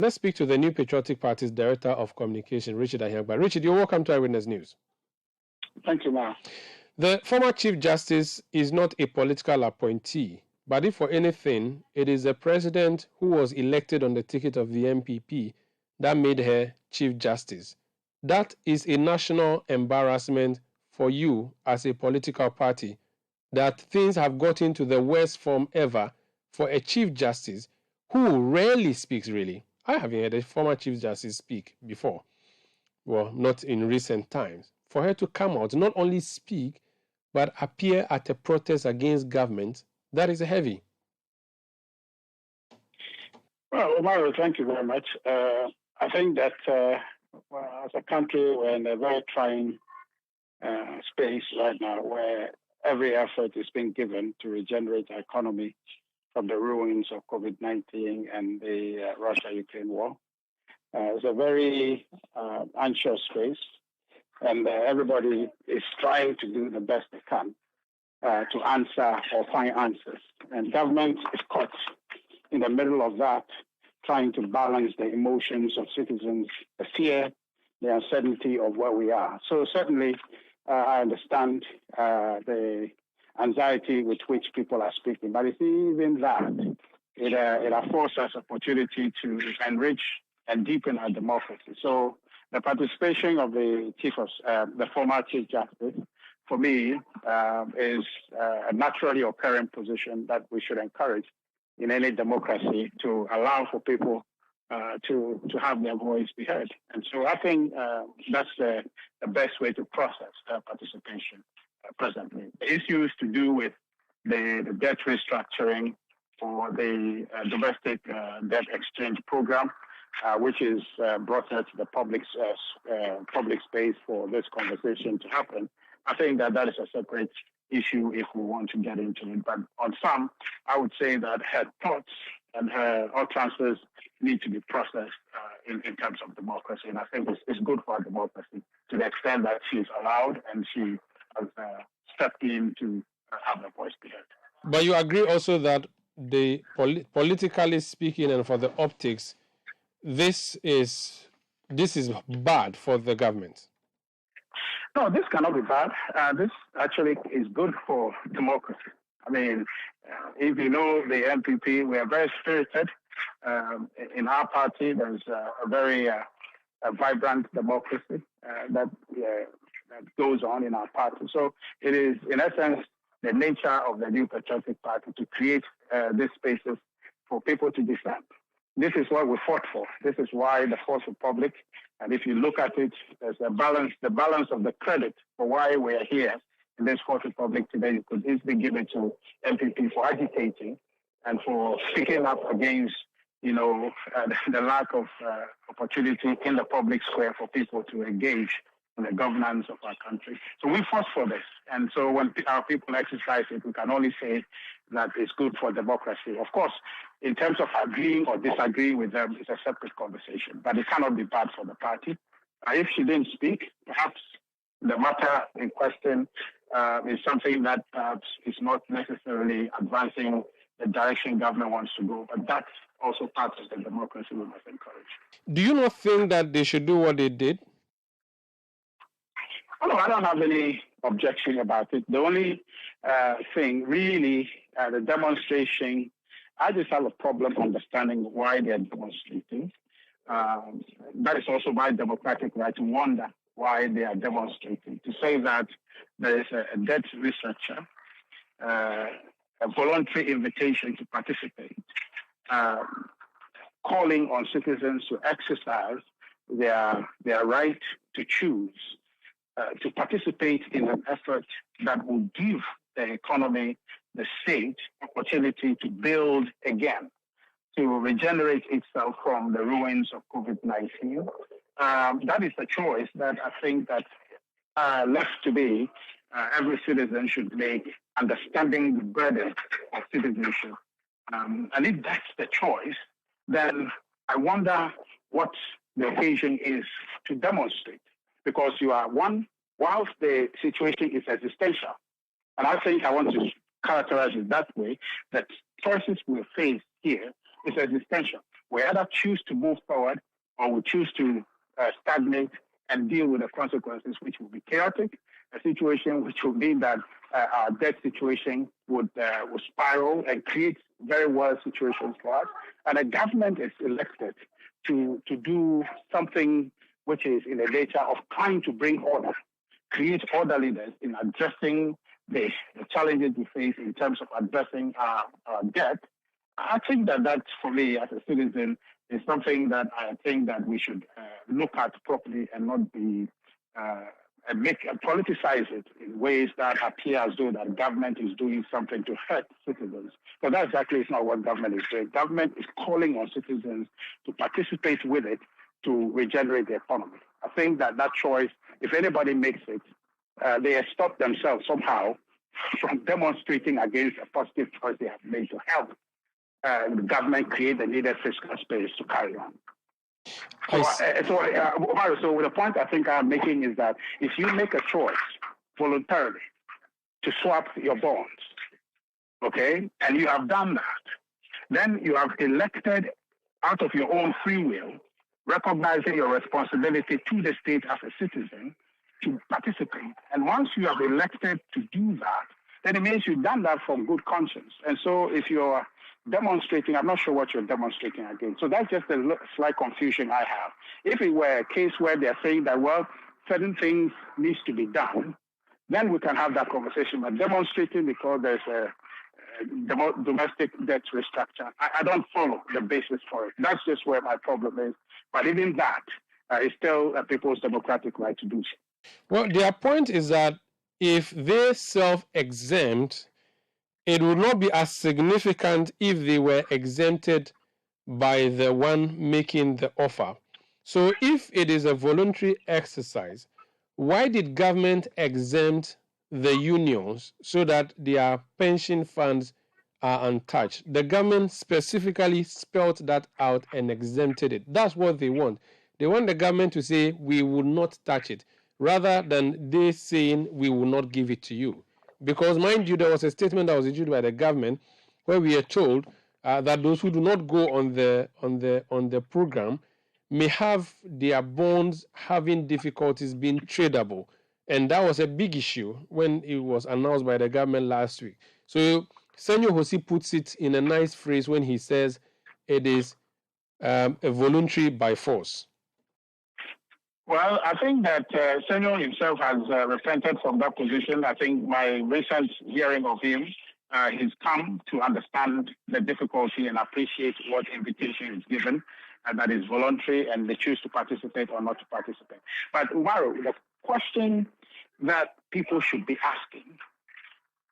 Let's speak to the New Patriotic Party's Director of Communication, Richard Ahiagbah. Richard, you're welcome to Eyewitness News. Thank you, Ma. The former Chief Justice is not a political appointee, but if for anything, it is the president who was elected on the ticket of the NPP that made her Chief Justice. That is a national embarrassment for you as a political party, that things have gotten to the worst form ever for a Chief Justice who rarely speaks, really. I haven't heard a former Chief Justice speak before. Well, not in recent times. For her to come out, not only speak, but appear at a protest against government, that is heavy. Well, Umaru, thank you very much. I think that as a country, we're in a very trying space right now where every effort is being given to regenerate the economy from the ruins of COVID-19 and the Russia-Ukraine war. It's a very anxious space, and everybody is trying to do the best they can to answer or find answers. And government is caught in the middle of that, trying to balance the emotions of citizens, the fear, the uncertainty of where we are. So certainly, I understand the anxiety with which people are speaking, but it's even that it affords us opportunity to enrich and deepen our democracy. So the participation of the former Chief Justice, for me, is a naturally occurring position that we should encourage in any democracy to allow for people to have their voice be heard. And so I think that's the best way to process participation presently. The issues to do with the debt restructuring for the domestic debt exchange program, which is brought out to the public space for this conversation to happen. I think that is a separate issue if we want to get into it. But on some, I would say that her thoughts and her utterances need to be processed in terms of democracy. And I think it's good for our democracy to the extent that she's allowed and she has stepped in to have her voice be heard. But you agree also that politically speaking and for the optics, this is bad for the government. No, this cannot be bad. This actually is good for democracy. I mean, if you know the NPP, we are very spirited. In our party, there's a very vibrant democracy that goes on in our party. So it is, in essence, the nature of the New Patriotic Party to create these spaces for people to dissent. This is what we fought for. This is why the Fourth Republic, and if you look at it, there's the balance of the credit for why we are here in this Fourth Republic today. You could easily give it to NPP for agitating and for speaking up against, the lack of opportunity in the public square for people to engage in the governance of our country. So we fought for this. And so when our people exercise it, we can only say that it's good for democracy. Of course, in terms of agreeing or disagreeing with them, it's a separate conversation, but it cannot be bad for the party. If she didn't speak, perhaps the matter in question is something that perhaps is not necessarily advancing the direction government wants to go, but that's also part of the democracy we must encourage. Do you not think that they should do what they did? Oh, no, I don't have any objection about it. The only thing, really, the demonstration, I just have a problem understanding why they're demonstrating. That is also my democratic right to wonder why they are demonstrating. To say that there is a debt restructure, a voluntary invitation to participate, calling on citizens to exercise their right to choose, to participate in an effort that will give the economy, the state, opportunity to build again, to regenerate itself from the ruins of COVID-19. That is a choice that I think that left to be, every citizen should make, understanding the burden of citizenship. And if that's the choice, then I wonder what the occasion is to demonstrate. Because you are one, whilst the situation is existential, and I think I want to characterize it that way, that choices we face here is existential. We either choose to move forward or we choose to stagnate and deal with the consequences, which will be chaotic, a situation which will mean that our debt situation would spiral and create very worse situations for us. And a government is elected to do something which is in the nature of trying to bring order, create orderliness in addressing the challenges we face in terms of addressing our debt. I think that for me as a citizen is something that I think that we should look at properly and not be politicize it in ways that appear as though that government is doing something to hurt citizens. But that exactly is not what government is doing. Government is calling on citizens to participate with it to regenerate the economy. I think that choice, if anybody makes it, they stop themselves somehow from demonstrating against a positive choice they have made to help the government create the needed fiscal space to carry on. So the point I think I'm making is that if you make a choice voluntarily to swap your bonds, okay, and you have done that, then you have elected out of your own free will, recognizing your responsibility to the state as a citizen to participate. And once you have elected to do that, then it means you've done that from good conscience. And so if you're demonstrating, I'm not sure what you're demonstrating against. So that's just a slight confusion I have. If it were a case where they're saying that, well, certain things needs to be done, then we can have that conversation. But demonstrating because there's a domestic debt restructure, I don't follow the basis for it. That's just where my problem is. But even that is still a people's democratic right to do so. Well, their point is that if they self-exempt, it would not be as significant if they were exempted by the one making the offer. So if it is a voluntary exercise, why did government exempt the unions so that their pension funds are untouched? The government specifically spelled that out and exempted it. That's what they want. They want the government to say, we will not touch it, rather than they saying, we will not give it to you. Because, mind you, there was a statement that was issued by the government where we are told that those who do not go on the program may have their bonds having difficulties being tradable. And that was a big issue when it was announced by the government last week. So Senor Hosi puts it in a nice phrase when he says it is a voluntary by force. Well, I think that Senor himself has repented from that position. I think my recent hearing of him, he's come to understand the difficulty and appreciate what invitation is given, and that is voluntary, and they choose to participate or not to participate. But Umaru, the question that people should be asking,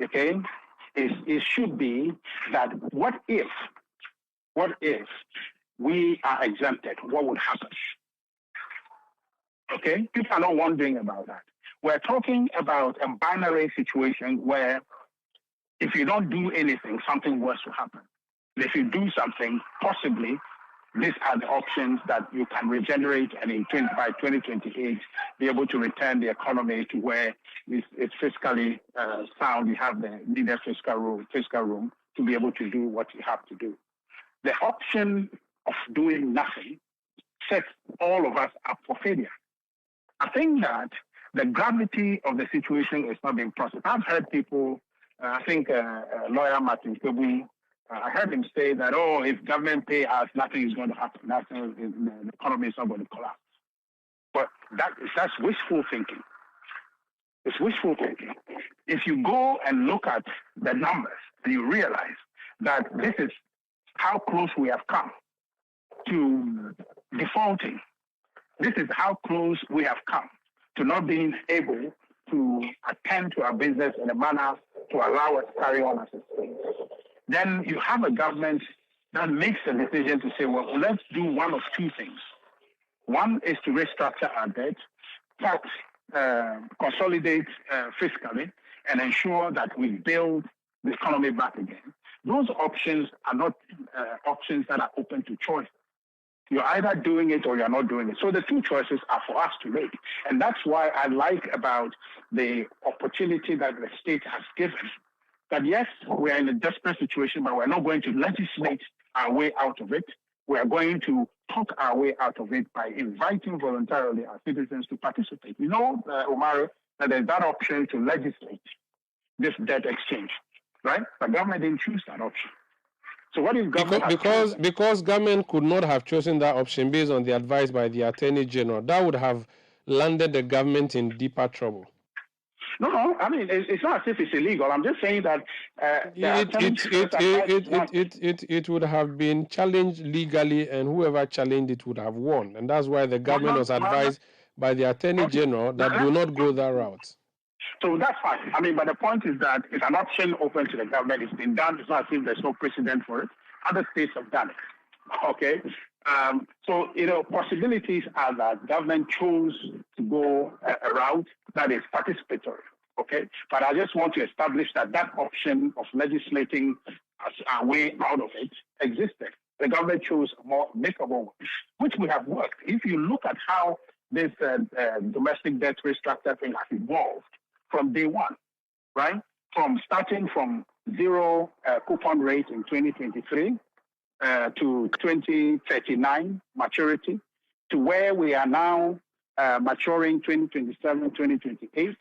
okay, it should be that what if we are exempted? What would happen? Okay, people are not wondering about that. We're talking about a binary situation where if you don't do anything, something worse will happen. If you do something, possibly, these are the options that you can regenerate and by 2028 be able to return the economy to where it's fiscally sound. You have the needed fiscal room to be able to do what you have to do. The option of doing nothing sets all of us up for failure. I think that the gravity of the situation is not being processed. I've heard people, I think lawyer Martin Kebu, I heard him say that, if government pay us, nothing is going to happen. The economy is not going to collapse. But that's wishful thinking. It's wishful thinking. If you go and look at the numbers, you realize that this is how close we have come to defaulting. This is how close we have come to not being able to attend to our business in a manner to allow us to carry on as a state. Then you have a government that makes a decision to say, well, let's do one of two things. One is to restructure our debt, consolidate fiscally, and ensure that we build the economy back again. Those options are not options that are open to choice. You're either doing it or you're not doing it. So the two choices are for us to make. And that's why I like about the opportunity that the state has given. That yes, we are in a desperate situation, but we're not going to legislate our way out of it. we are going to talk our way out of it by inviting voluntarily our citizens to participate. You know, Umaru, that there's that option to legislate this debt exchange, right? The government didn't choose that option. So what if government because government could not have chosen that option based on the advice by the Attorney General, that would have landed the government in deeper trouble. No. I mean, it's not as if it's illegal. I'm just saying that it would have been challenged legally, and whoever challenged it would have won. And that's why the government was advised by the Attorney General that do not go that route. So that's fine. I mean, but the point is that it's an option open to the government. It's been done. It's not as if there's no precedent for it. Other states have done it. Okay. So, possibilities are that government chose to go a route that is participatory. Okay. But I just want to establish that option of legislating our way out of it existed. The government chose a more amicable one, which would have worked. If you look at how this domestic debt restructure thing has evolved from day one, right? Starting from zero coupon rate in 2023 to 2039 maturity, to where we are now maturing 2027, 2028,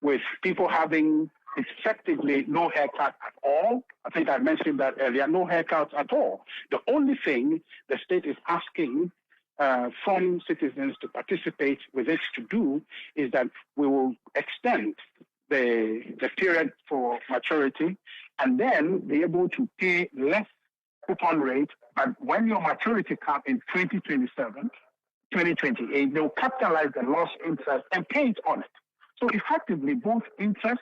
with people having effectively no haircut at all. I think I mentioned that earlier, no haircuts at all. The only thing the state is asking from citizens to participate with it to do is that we will extend the period for maturity and then be able to pay less coupon rate. But when your maturity comes in 2027, 2028, they'll capitalize the lost interest and pay it on it. So effectively, both interest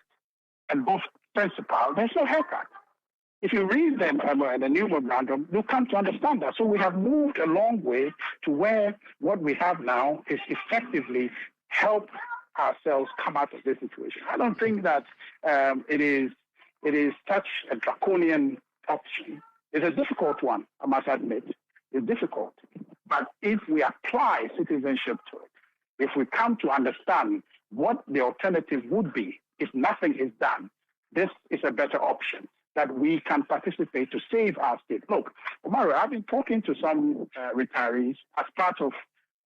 and both principal, there's no haircut. If you read them the new memorandum, you'll come to understand that. So we have moved a long way to where what we have now is effectively help ourselves come out of this situation. I don't think that it is such a draconian option. It's a difficult one, I must admit. It's difficult. But if we apply citizenship to it, if we come to understand what the alternative would be if nothing is done, this is a better option that we can participate to save our state. Look, Umaru, I've been talking to some retirees as part of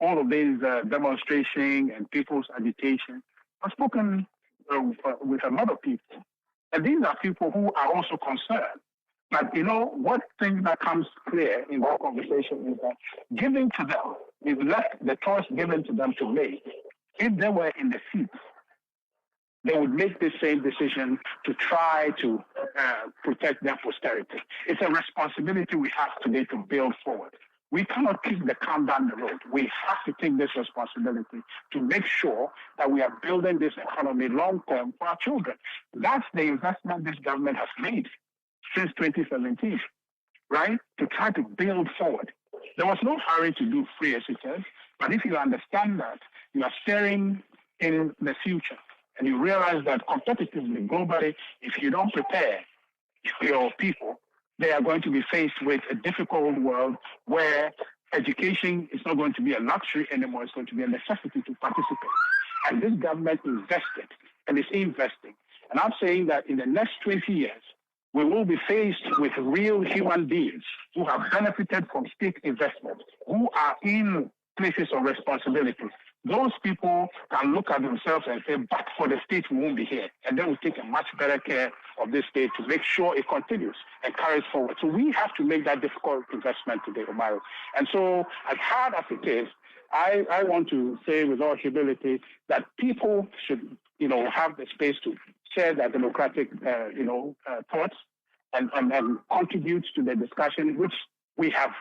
all of these demonstration and people's agitation. I've spoken with a lot of people, and these are people who are also concerned. But what thing that comes clear in our conversation is that giving to them, we've left the choice given to them to make. If they were in the seat, they would make the same decision to try to protect their posterity. It's a responsibility we have today to build forward. We cannot kick the can down the road. We have to take this responsibility to make sure that we are building this economy long-term for our children. That's the investment this government has made since 2017, right? To try to build forward. There was no hurry to do free SHS, but if you understand that, you are staring in the future, and you realize that competitively, globally, if you don't prepare your people, they are going to be faced with a difficult world where education is not going to be a luxury anymore. It's going to be a necessity to participate. And this government invested and is investing. And I'm saying that in the next 20 years, we will be faced with real human beings who have benefited from state investment, who are in places of responsibility. Those people can look at themselves and say, but for the state, we won't be here. And then we take a much better care of this state to make sure it continues and carries forward. So we have to make that difficult investment today, Umaru. And so as hard as it is, I want to say with all humility that people should, have the space to share their democratic, thoughts and contribute to the discussion, which we have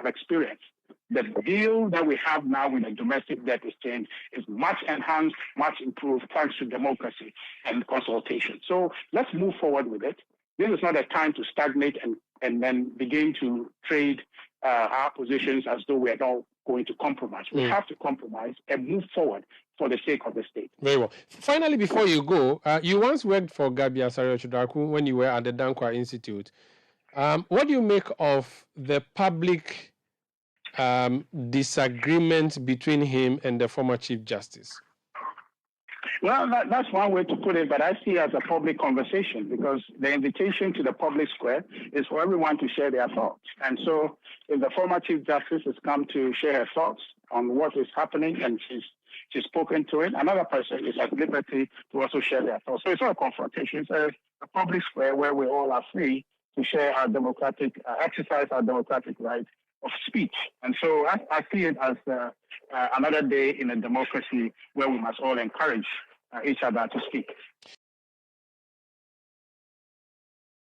experienced. The deal that we have now with the domestic debt exchange is much enhanced, much improved, thanks to democracy and consultation. So let's move forward with it. This is not a time to stagnate and then begin to trade our positions as though we are not going to compromise. We have to compromise and move forward for the sake of the state. Very well. Finally, before you go, you once worked for Gabby when you were at the Dankwa Institute. What do you make of the public disagreement between him and the former Chief Justice? Well, that's one way to put it, but I see it as a public conversation because the invitation to the public square is for everyone to share their thoughts. And so if the former Chief Justice has come to share her thoughts on what is happening and she's spoken to it, another person is at liberty to also share their thoughts. So it's not a confrontation, it's a public square where we all are free to share our democratic, exercise our democratic right of speech. And so I see it as another day in a democracy where we must all encourage each other to speak.